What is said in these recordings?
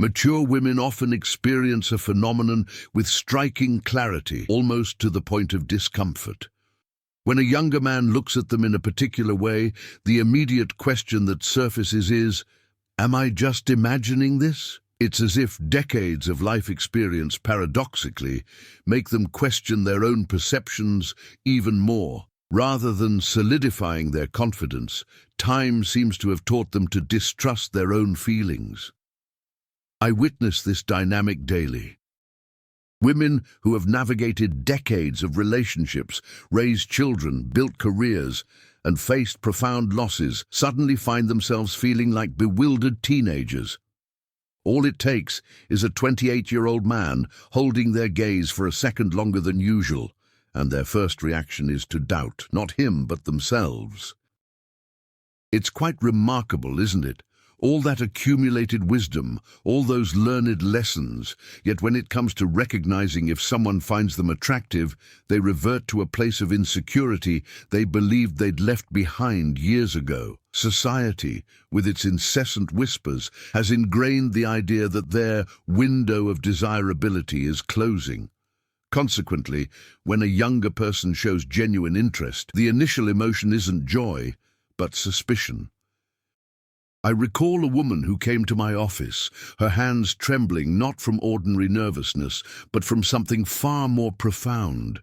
Mature women often experience a phenomenon with striking clarity, almost to the point of discomfort. When a younger man looks at them in a particular way, the immediate question that surfaces is, "Am I just imagining this?" It's as if decades of life experience, paradoxically, make them question their own perceptions even more. Rather than solidifying their confidence, time seems to have taught them to distrust their own feelings. I witness this dynamic daily. Women who have navigated decades of relationships, raised children, built careers, and faced profound losses suddenly find themselves feeling like bewildered teenagers. All it takes is a 28-year-old man holding their gaze for a second longer than usual, and their first reaction is to doubt, not him, but themselves. It's quite remarkable, isn't it? All that accumulated wisdom, all those learned lessons, yet when it comes to recognizing if someone finds them attractive, they revert to a place of insecurity they believed they'd left behind years ago. Society, with its incessant whispers, has ingrained the idea that their window of desirability is closing. Consequently, when a younger person shows genuine interest, the initial emotion isn't joy, but suspicion. I recall a woman who came to my office, her hands trembling not from ordinary nervousness, but from something far more profound.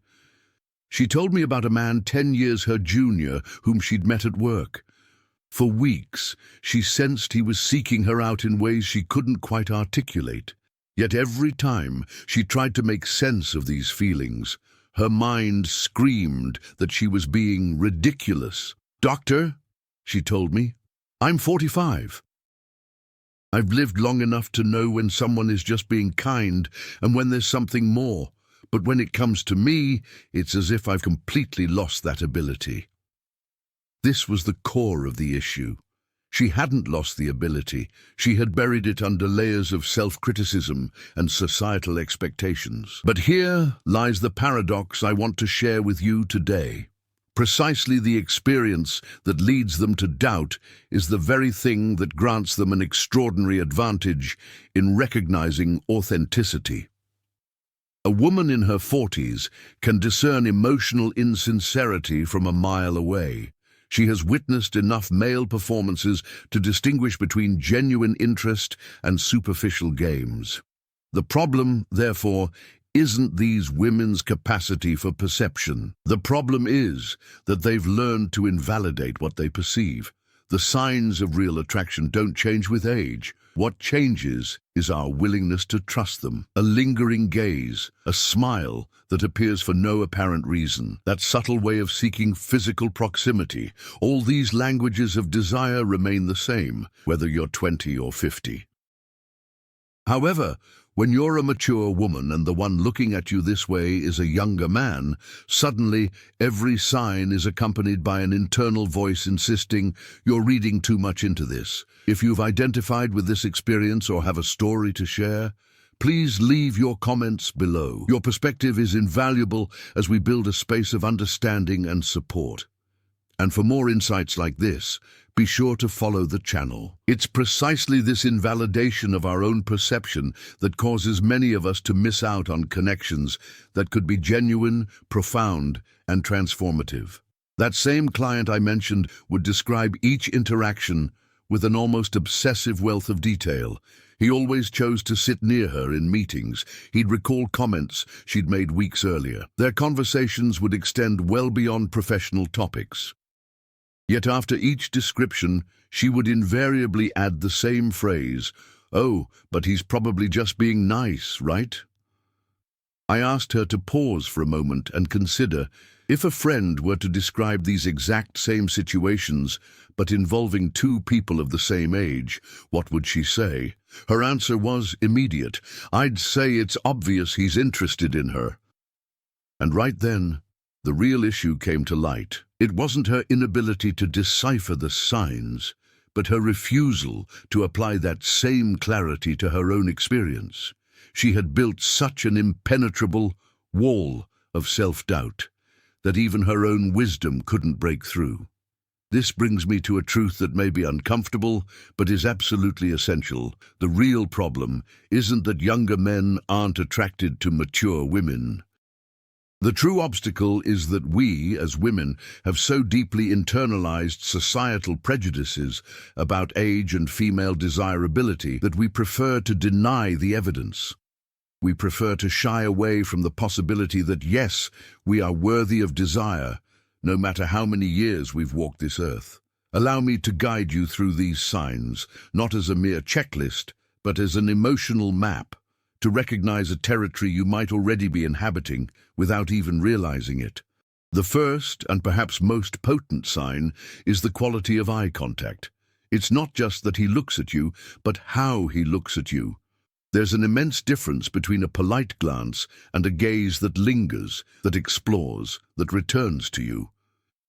She told me about a man 10 years her junior whom she'd met at work. For weeks, she sensed he was seeking her out in ways she couldn't quite articulate. Yet every time she tried to make sense of these feelings, her mind screamed that she was being ridiculous. "Doctor," she told me, "I'm 45. I've lived long enough to know when someone is just being kind and when there's something more. But when it comes to me, it's as if I've completely lost that ability." This was the core of the issue. She hadn't lost the ability. She had buried it under layers of self-criticism and societal expectations. But here lies the paradox I want to share with you today. Precisely the experience that leads them to doubt is the very thing that grants them an extraordinary advantage in recognizing authenticity. A woman in her 40s can discern emotional insincerity from a mile away. She has witnessed enough male performances to distinguish between genuine interest and superficial games. The problem, therefore, isn't these women's capacity for perception. The problem is that they've learned to invalidate what they perceive. The signs of real attraction don't change with age. What changes is our willingness to trust them. A lingering gaze, a smile that appears for no apparent reason, that subtle way of seeking physical proximity. All these languages of desire remain the same, whether you're 20 or 50. However, when you're a mature woman and the one looking at you this way is a younger man, suddenly every sign is accompanied by an internal voice insisting, "You're reading too much into this." If you've identified with this experience or have a story to share, please leave your comments below. Your perspective is invaluable as we build a space of understanding and support. And for more insights like this, be sure to follow the channel. It's precisely this invalidation of our own perception that causes many of us to miss out on connections that could be genuine, profound, and transformative. That same client I mentioned would describe each interaction with an almost obsessive wealth of detail. He always chose to sit near her in meetings. He'd recall comments she'd made weeks earlier. Their conversations would extend well beyond professional topics. Yet after each description, she would invariably add the same phrase, "Oh, but he's probably just being nice, right?" I asked her to pause for a moment and consider, if a friend were to describe these exact same situations, but involving two people of the same age, what would she say? Her answer was immediate. "I'd say it's obvious he's interested in her." And right then, the real issue came to light. It wasn't her inability to decipher the signs, but her refusal to apply that same clarity to her own experience. She had built such an impenetrable wall of self-doubt that even her own wisdom couldn't break through. This brings me to a truth that may be uncomfortable, but is absolutely essential. The real problem isn't that younger men aren't attracted to mature women. The true obstacle is that we, as women, have so deeply internalized societal prejudices about age and female desirability that we prefer to deny the evidence. We prefer to shy away from the possibility that, yes, we are worthy of desire, no matter how many years we've walked this earth. Allow me to guide you through these signs, not as a mere checklist, but as an emotional map, to recognize a territory you might already be inhabiting without even realizing it. The first, and perhaps most potent sign, is the quality of eye contact. It's not just that he looks at you, but how he looks at you. There's an immense difference between a polite glance and a gaze that lingers, that explores, that returns to you.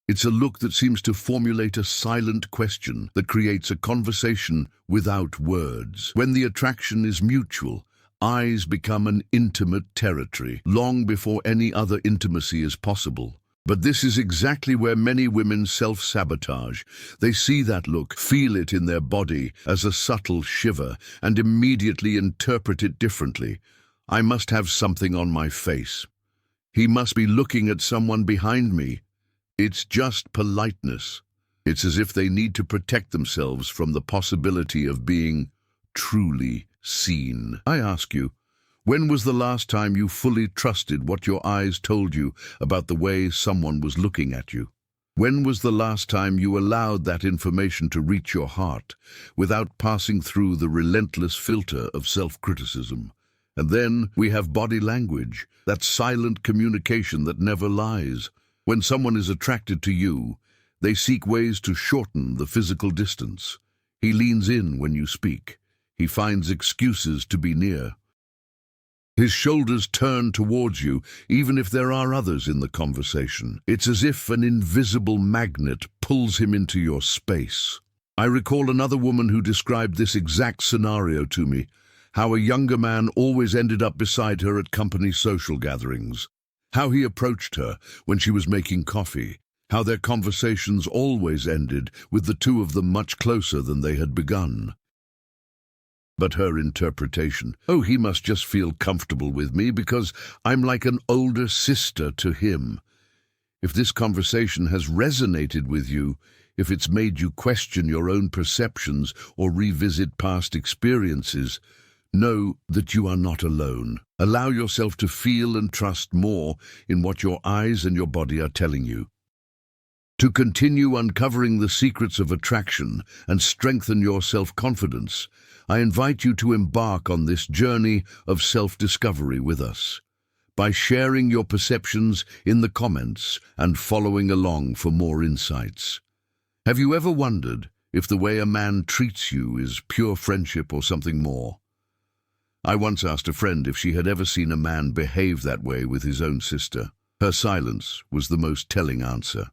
It's a look that seems to formulate a silent question that creates a conversation without words. When the attraction is mutual, eyes become an intimate territory, long before any other intimacy is possible. But this is exactly where many women self-sabotage. They see that look, feel it in their body as a subtle shiver, and immediately interpret it differently. I must have something on my face. He must be looking at someone behind me. It's just politeness. It's as if they need to protect themselves from the possibility of being truly seen. I ask you, when was the last time you fully trusted what your eyes told you about the way someone was looking at you? When was the last time you allowed that information to reach your heart without passing through the relentless filter of self-criticism? And then we have body language, that silent communication that never lies. When someone is attracted to you, they seek ways to shorten the physical distance. He leans in when you speak. He finds excuses to be near. His shoulders turn towards you, even if there are others in the conversation. It's as if an invisible magnet pulls him into your space. I recall another woman who described this exact scenario to me, how a younger man always ended up beside her at company social gatherings, how he approached her when she was making coffee, how their conversations always ended with the two of them much closer than they had begun. But her interpretation, oh, he must just feel comfortable with me because I'm like an older sister to him. If this conversation has resonated with you, if it's made you question your own perceptions or revisit past experiences, know that you are not alone. Allow yourself to feel and trust more in what your eyes and your body are telling you. To continue uncovering the secrets of attraction and strengthen your self-confidence, I invite you to embark on this journey of self-discovery with us by sharing your perceptions in the comments and following along for more insights. Have you ever wondered if the way a man treats you is pure friendship or something more? I once asked a friend if she had ever seen a man behave that way with his own sister. Her silence was the most telling answer.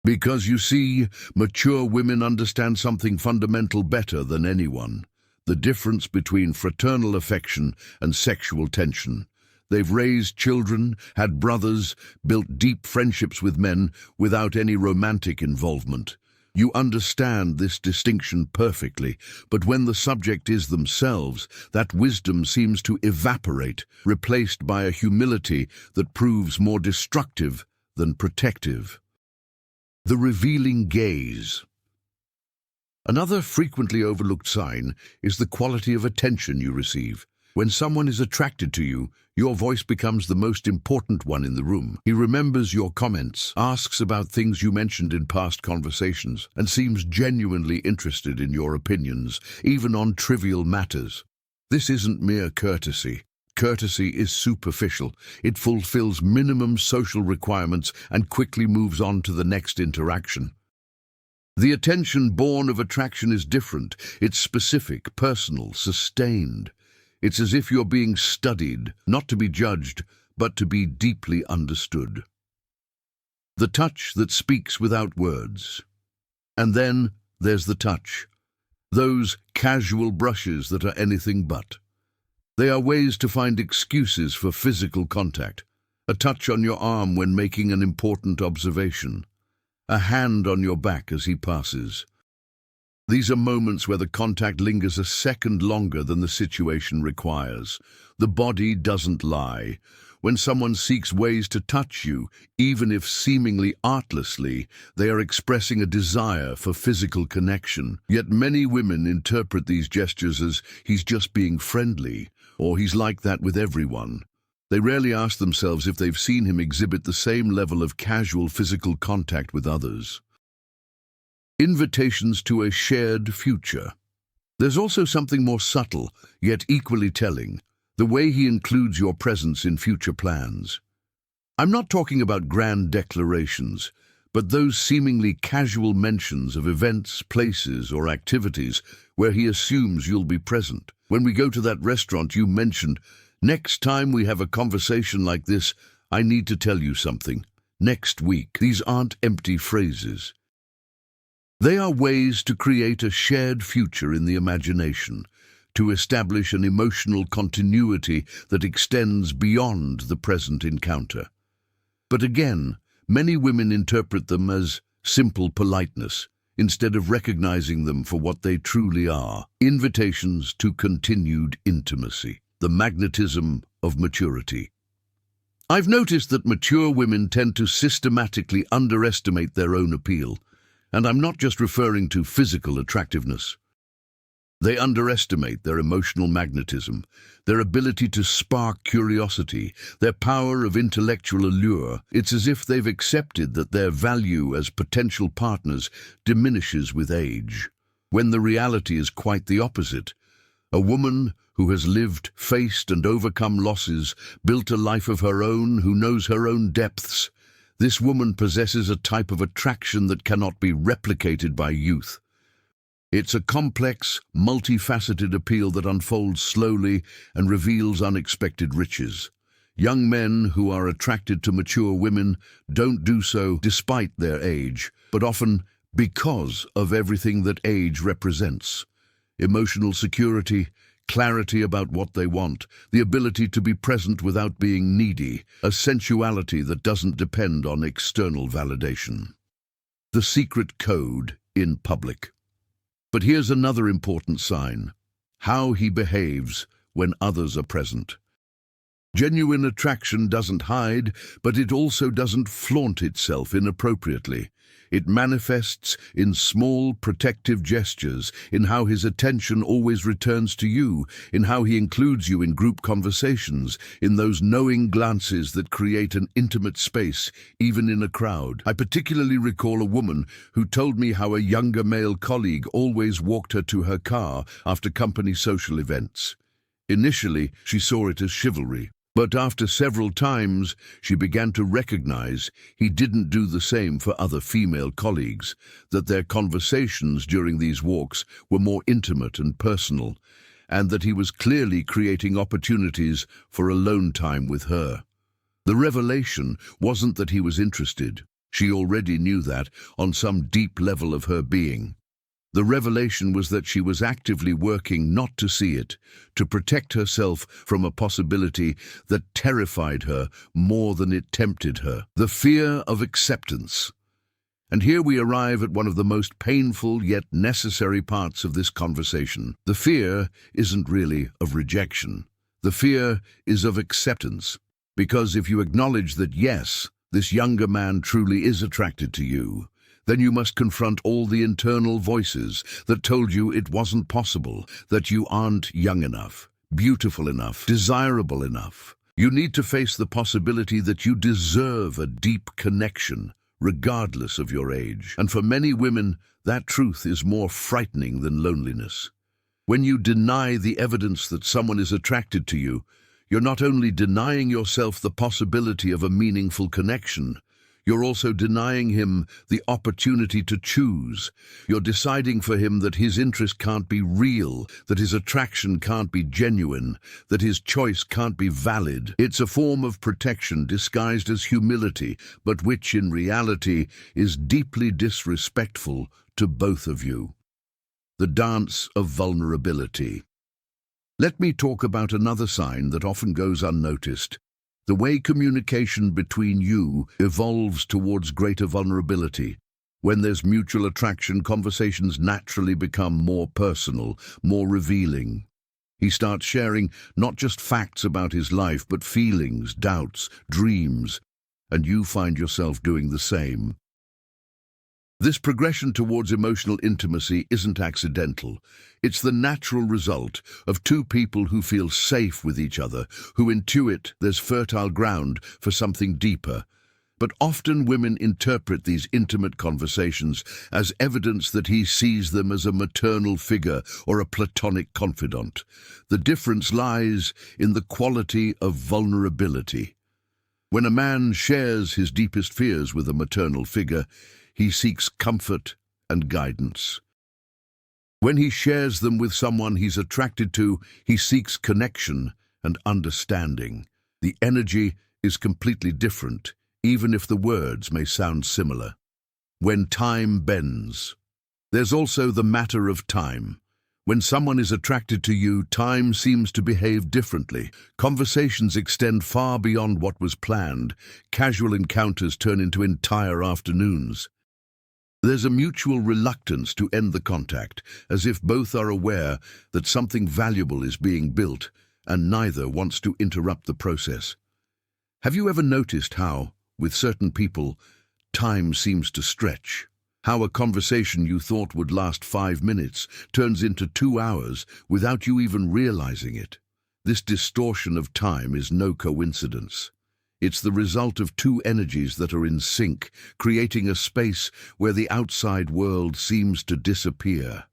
Because you see, mature women understand something fundamental better than anyone: the difference between fraternal affection and sexual tension. They've raised children, had brothers, built deep friendships with men without any romantic involvement. You understand this distinction perfectly, but when the subject is themselves, that wisdom seems to evaporate, replaced by a humility that proves more destructive than protective. The revealing gaze. Another frequently overlooked sign is the quality of attention you receive. When someone is attracted to you, your voice becomes the most important one in the room. He remembers your comments, asks about things you mentioned in past conversations, and seems genuinely interested in your opinions, even on trivial matters. This isn't mere courtesy. Courtesy is superficial. It fulfills minimum social requirements and quickly moves on to the next interaction. The attention born of attraction is different. It's specific, personal, sustained. It's as if you're being studied, not to be judged, but to be deeply understood. The touch that speaks without words. And then there's the touch. Those casual brushes that are anything but. They are ways to find excuses for physical contact. A touch on your arm when making an important observation. a hand on your back as he passes. These are moments where the contact lingers a second longer than the situation requires. The body doesn't lie. When someone seeks ways to touch you, even if seemingly artlessly, they are expressing a desire for physical connection. Yet many women interpret these gestures as he's just being friendly, or he's like that with everyone. They rarely ask themselves if they've seen him exhibit the same level of casual physical contact with others. Invitations to a shared future. There's also something more subtle, yet equally telling: the way he includes your presence in future plans. I'm not talking about grand declarations, but those seemingly casual mentions of events, places, or activities where he assumes you'll be present. When we go to that restaurant you mentioned, next time we have a conversation like this, I need to tell you something. Next week. These aren't empty phrases. They are ways to create a shared future in the imagination, to establish an emotional continuity that extends beyond the present encounter. But again, many women interpret them as simple politeness, instead of recognizing them for what they truly are: invitations to continued intimacy, the magnetism of maturity. I've noticed that mature women tend to systematically underestimate their own appeal, and I'm not just referring to physical attractiveness. They underestimate their emotional magnetism, their ability to spark curiosity, their power of intellectual allure. It's as if they've accepted that their value as potential partners diminishes with age, when the reality is quite the opposite. A woman who has lived, faced, and overcome losses, built a life of her own, who knows her own depths. This woman possesses a type of attraction that cannot be replicated by youth. It's a complex, multifaceted appeal that unfolds slowly and reveals unexpected riches. Young men who are attracted to mature women don't do so despite their age, but often because of everything that age represents: emotional security, clarity about what they want, the ability to be present without being needy, a sensuality that doesn't depend on external validation. The secret code in public. But here's another important sign: how he behaves when others are present. Genuine attraction doesn't hide, but it also doesn't flaunt itself inappropriately. It manifests in small, protective gestures, in how his attention always returns to you, in how he includes you in group conversations, in those knowing glances that create an intimate space, even in a crowd. I particularly recall a woman who told me how a younger male colleague always walked her to her car after company social events. Initially, she saw it as chivalry. But after several times, she began to recognize he didn't do the same for other female colleagues, that their conversations during these walks were more intimate and personal, and that he was clearly creating opportunities for alone time with her. The revelation wasn't that he was interested. She already knew that on some deep level of her being. The revelation was that she was actively working not to see it, to protect herself from a possibility that terrified her more than it tempted her: the fear of acceptance. And here we arrive at one of the most painful yet necessary parts of this conversation. The fear isn't really of rejection. The fear is of acceptance. Because if you acknowledge that, yes, this younger man truly is attracted to you, then you must confront all the internal voices that told you it wasn't possible, that you aren't young enough, beautiful enough, desirable enough. You need to face the possibility that you deserve a deep connection, regardless of your age. And for many women, that truth is more frightening than loneliness. When you deny the evidence that someone is attracted to you, you're not only denying yourself the possibility of a meaningful connection, you're also denying him the opportunity to choose. You're deciding for him that his interest can't be real, that his attraction can't be genuine, that his choice can't be valid. It's a form of protection disguised as humility, but which in reality is deeply disrespectful to both of you. The dance of vulnerability. Let me talk about another sign that often goes unnoticed: the way communication between you evolves towards greater vulnerability. When there's mutual attraction, conversations naturally become more personal, more revealing. He starts sharing not just facts about his life, but feelings, doubts, dreams, and you find yourself doing the same. This progression towards emotional intimacy isn't accidental. It's the natural result of two people who feel safe with each other, who intuit there's fertile ground for something deeper. But often women interpret these intimate conversations as evidence that he sees them as a maternal figure or a platonic confidant. The difference lies in the quality of vulnerability. When a man shares his deepest fears with a maternal figure, he seeks comfort and guidance. When he shares them with someone he's attracted to, he seeks connection and understanding. The energy is completely different, even if the words may sound similar. When time bends. There's also the matter of time. When someone is attracted to you, time seems to behave differently. Conversations extend far beyond what was planned. Casual encounters turn into entire afternoons. There's a mutual reluctance to end the contact, as if both are aware that something valuable is being built, and neither wants to interrupt the process. Have you ever noticed how, with certain people, time seems to stretch? How a conversation you thought would last 5 minutes turns into 2 hours without you even realizing it? This distortion of time is no coincidence. It's the result of two energies that are in sync, creating a space where the outside world seems to disappear.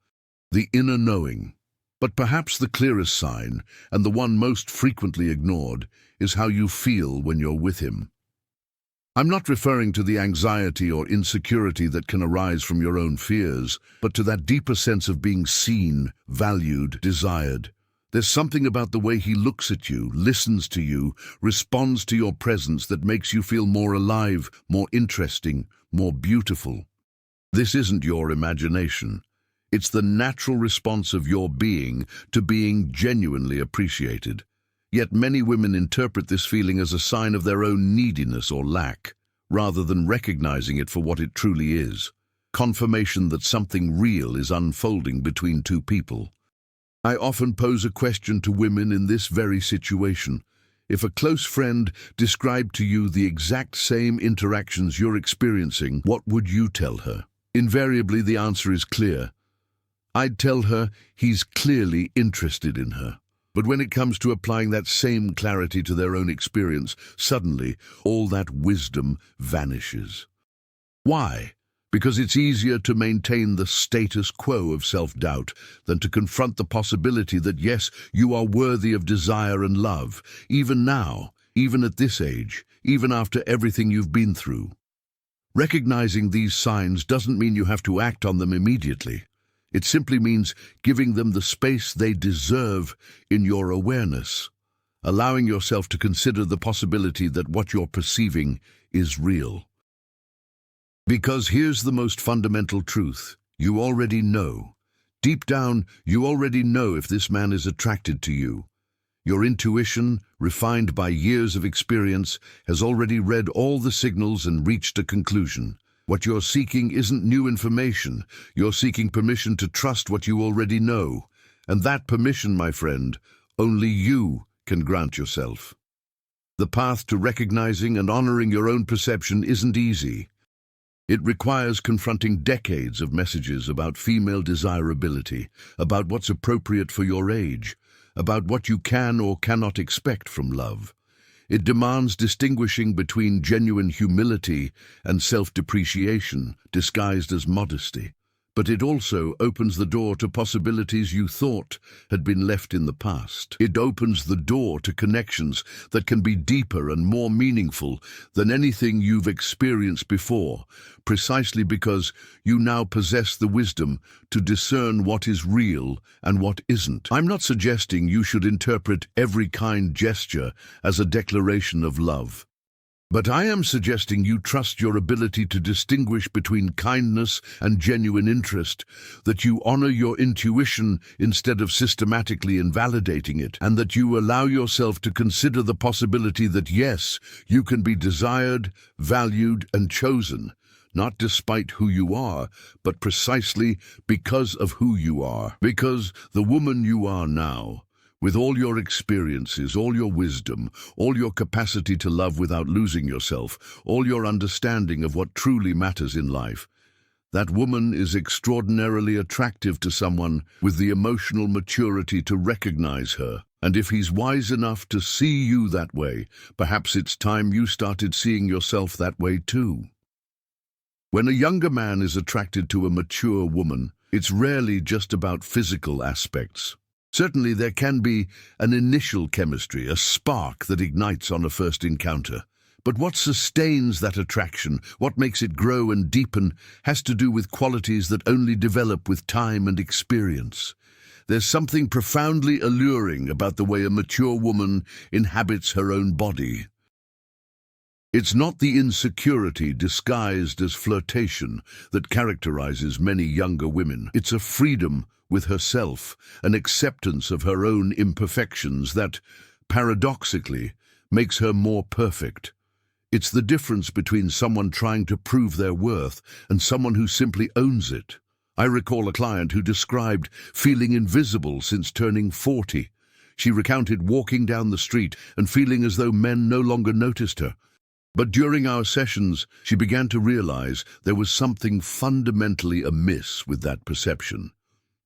The inner knowing. But perhaps the clearest sign, and the one most frequently ignored, is how you feel when you're with him. I'm not referring to the anxiety or insecurity that can arise from your own fears, but to that deeper sense of being seen, valued, desired. There's something about the way he looks at you, listens to you, responds to your presence that makes you feel more alive, more interesting, more beautiful. This isn't your imagination. It's the natural response of your being to being genuinely appreciated. Yet many women interpret this feeling as a sign of their own neediness or lack, rather than recognizing it for what it truly is. Confirmation that something real is unfolding between two people. I often pose a question to women in this very situation. If a close friend described to you the exact same interactions you're experiencing, what would you tell her? Invariably, the answer is clear. I'd tell her he's clearly interested in her. But when it comes to applying that same clarity to their own experience, suddenly all that wisdom vanishes. Why? Because it's easier to maintain the status quo of self-doubt than to confront the possibility that, yes, you are worthy of desire and love, even now, even at this age, even after everything you've been through. Recognizing these signs doesn't mean you have to act on them immediately. It simply means giving them the space they deserve in your awareness, allowing yourself to consider the possibility that what you're perceiving is real. Because here's the most fundamental truth. You already know. Deep down, you already know if this man is attracted to you. Your intuition, refined by years of experience, has already read all the signals and reached a conclusion. What you're seeking isn't new information. You're seeking permission to trust what you already know. And that permission, my friend, only you can grant yourself. The path to recognizing and honoring your own perception isn't easy. It requires confronting decades of messages about female desirability, about what's appropriate for your age, about what you can or cannot expect from love. It demands distinguishing between genuine humility and self-depreciation, disguised as modesty. But it also opens the door to possibilities you thought had been left in the past. It opens the door to connections that can be deeper and more meaningful than anything you've experienced before, precisely because you now possess the wisdom to discern what is real and what isn't. I'm not suggesting you should interpret every kind gesture as a declaration of love. But I am suggesting you trust your ability to distinguish between kindness and genuine interest, that you honor your intuition instead of systematically invalidating it, and that you allow yourself to consider the possibility that yes, you can be desired, valued, and chosen, not despite who you are, but precisely because of who you are. Because the woman you are now, with all your experiences, all your wisdom, all your capacity to love without losing yourself, all your understanding of what truly matters in life, that woman is extraordinarily attractive to someone with the emotional maturity to recognize her. And if he's wise enough to see you that way, perhaps it's time you started seeing yourself that way too. When a younger man is attracted to a mature woman, it's rarely just about physical aspects. Certainly there can be an initial chemistry, a spark that ignites on a first encounter. But what sustains that attraction, what makes it grow and deepen, has to do with qualities that only develop with time and experience. There's something profoundly alluring about the way a mature woman inhabits her own body. It's not the insecurity disguised as flirtation that characterizes many younger women. It's a freedom with herself, an acceptance of her own imperfections that, paradoxically, makes her more perfect. It's the difference between someone trying to prove their worth and someone who simply owns it. I recall a client who described feeling invisible since turning 40. She recounted walking down the street and feeling as though men no longer noticed her. But during our sessions, she began to realize there was something fundamentally amiss with that perception.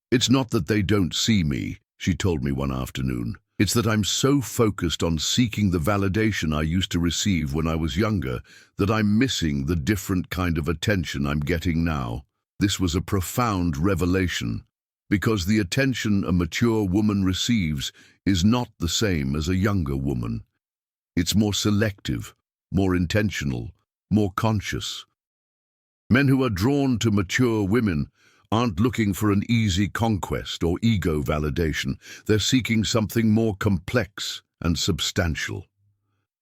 "It's not that they don't see me," she told me one afternoon. "It's that I'm so focused on seeking the validation I used to receive when I was younger that I'm missing the different kind of attention I'm getting now." This was a profound revelation, because the attention a mature woman receives is not the same as a younger woman. It's more selective, more intentional, more conscious. Men who are drawn to mature women aren't looking for an easy conquest or ego validation. They're seeking something more complex and substantial.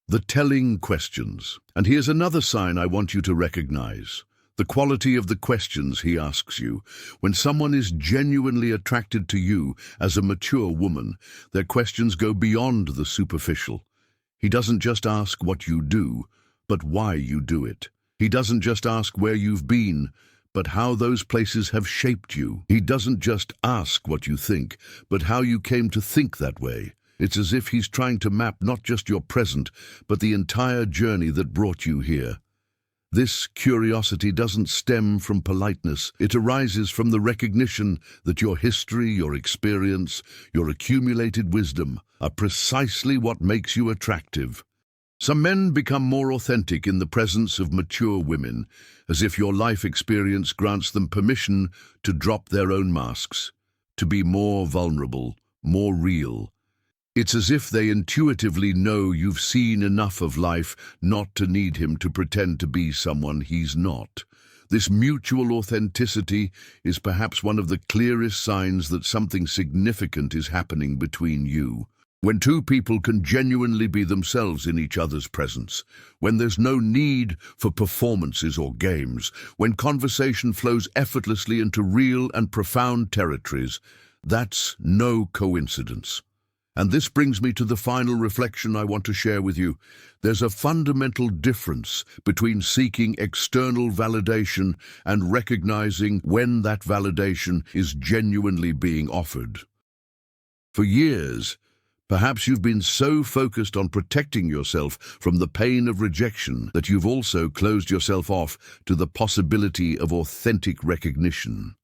The telling questions. And here's another sign I want you to recognize. The quality of the questions he asks you. When someone is genuinely attracted to you as a mature woman, their questions go beyond the superficial. He doesn't just ask what you do, but why you do it. He doesn't just ask where you've been, but how those places have shaped you. He doesn't just ask what you think, but how you came to think that way. It's as if he's trying to map not just your present, but the entire journey that brought you here. This curiosity doesn't stem from politeness. It arises from the recognition that your history, your experience, your accumulated wisdom are precisely what makes you attractive. Some men become more authentic in the presence of mature women, as if your life experience grants them permission to drop their own masks, to be more vulnerable, more real. It's as if they intuitively know you've seen enough of life not to need him to pretend to be someone he's not. This mutual authenticity is perhaps one of the clearest signs that something significant is happening between you. When two people can genuinely be themselves in each other's presence, when there's no need for performances or games, when conversation flows effortlessly into real and profound territories, that's no coincidence. And this brings me to the final reflection I want to share with you. There's a fundamental difference between seeking external validation and recognizing when that validation is genuinely being offered. For years, perhaps you've been so focused on protecting yourself from the pain of rejection that you've also closed yourself off to the possibility of authentic recognition.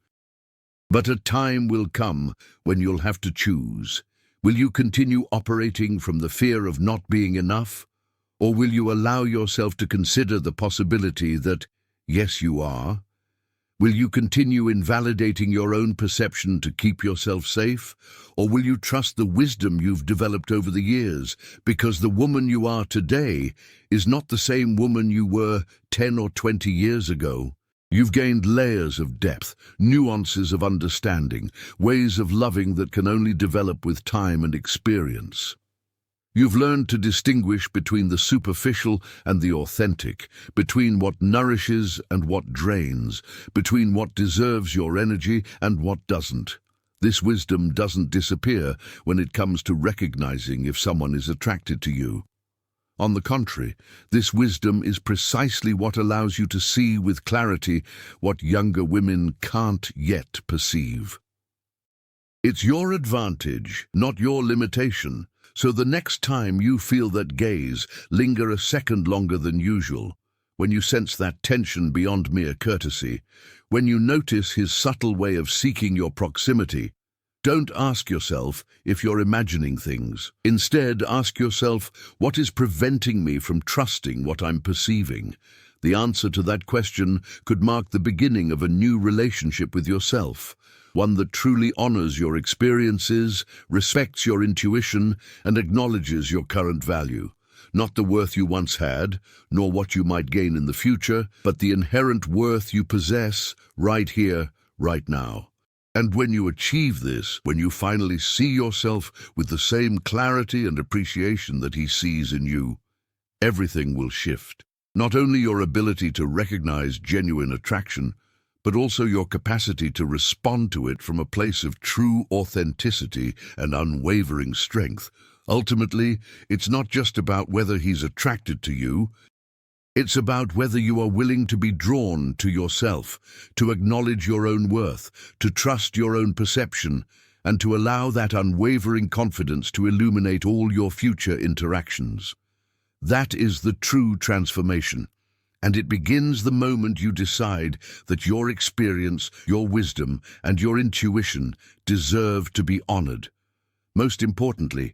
But a time will come when you'll have to choose. Will you continue operating from the fear of not being enough? Or will you allow yourself to consider the possibility that, yes, you are? Will you continue invalidating your own perception to keep yourself safe? Or will you trust the wisdom you've developed over the years? Because the woman you are today is not the same woman you were 10 or 20 years ago. You've gained layers of depth, nuances of understanding, ways of loving that can only develop with time and experience. You've learned to distinguish between the superficial and the authentic, between what nourishes and what drains, between what deserves your energy and what doesn't. This wisdom doesn't disappear when it comes to recognizing if someone is attracted to you. On the contrary, this wisdom is precisely what allows you to see with clarity what younger women can't yet perceive. It's your advantage, not your limitation. So the next time you feel that gaze, linger a second longer than usual. When you sense that tension beyond mere courtesy, when you notice his subtle way of seeking your proximity, don't ask yourself if you're imagining things. Instead, ask yourself, what is preventing me from trusting what I'm perceiving? The answer to that question could mark the beginning of a new relationship with yourself, one that truly honors your experiences, respects your intuition, and acknowledges your current value. Not the worth you once had, nor what you might gain in the future, but the inherent worth you possess right here, right now. And when you achieve this, when you finally see yourself with the same clarity and appreciation that he sees in you, everything will shift. Not only your ability to recognize genuine attraction, but also your capacity to respond to it from a place of true authenticity and unwavering strength. Ultimately, it's not just about whether he's attracted to you, it's about whether you are willing to be drawn to yourself, to acknowledge your own worth, to trust your own perception, and to allow that unwavering confidence to illuminate all your future interactions. That is the true transformation. And it begins the moment you decide that your experience, your wisdom, and your intuition deserve to be honored. Most importantly,